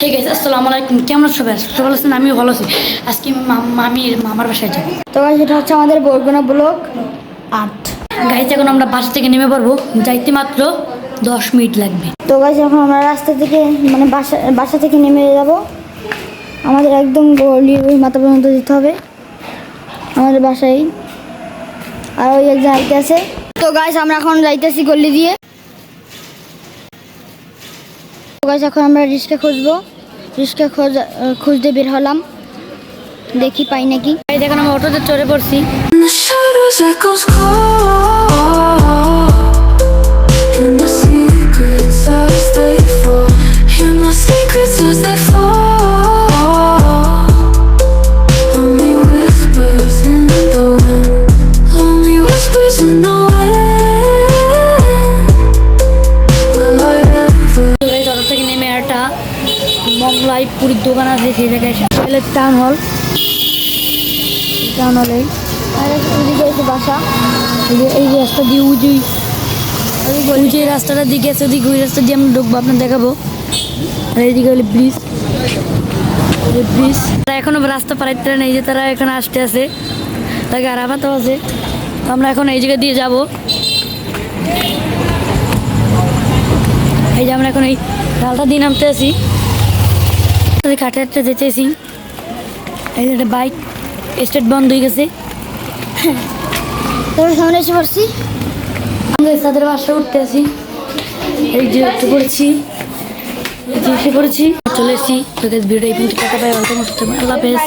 ঠিক আছে, আসসালামু আলাইকুম। কেমন আছো সবাই? ভালো আছেন? আমিও ভালো আছি। আজকে মামার বাসায় যাবো। তো গাইস, এটা হচ্ছে আমাদের বরগুনা ব্লক 8। গাড়িতে এখন আমরা বাসা থেকে নেমে পড়বো, যাইতে মাত্র 10 মিনিট লাগবে। তো গাইস, এখন আমরা রাস্তা থেকে মানে বাসা থেকে নেমে যাব। আমাদের একদম গলির ওই মাথা পর্যন্ত যেতে হবে আমাদের বাসায়। আর ওই এক জায়গাতে আছে। তো গাইস, আমরা এখন যাইতেছি গলি দিয়ে। তো গাইস, এখন আমরা রিক্সা খুঁজবো। রিক্সা খুঁজতে বের হলাম, দেখি পাই নাকি। গাড়িতে এখন আমরা অটোতে চড়ে পড়ছি। In the shadows echoes call. Hear my secrets as they fall. Hear my secrets as they fall. Lonely whispers in the wind. Lonely whispers in the wind. Will I ever? Auto থেকে নেমে একটা মংলাই পুরীর দোকান আছে, সেই জায়গায় town hall. Town হলে ওইদিকে আছে বাসা। এই যে রাস্তা দিয়ে ওই যে রাস্তাটার দিকে আছে, ওদিকে ওই রাস্তা দিয়ে আমরা ঢুকবো, আপনার দেখাবো। আর এইদিকে হলে ব্রিজ। তারা এখনো রাস্তা পারাইতে নেই, যে তারা এখানে আসতে আছে, তাকে আরামাতেও আছে। তো আমরা এখন এই জায়গা দিয়ে যাব। এই যে আমরা এখন এই ডালটা দিয়ে নামতে আছি, কাটে হাঁটতে যেতেছি। এই যে একটা বাইক স্টার্ট বন্ধ হয়ে গেছে। তবে সামনে এসে পড়ছি। আমরা তাদের বাসা উঠতে আছি। এই যে উঠতে পড়েছি, এসে পড়েছি, চলে এসেছি। তোদের ভিডিও এই পর্যন্ত পাই। আল্লাহ হাফেজ।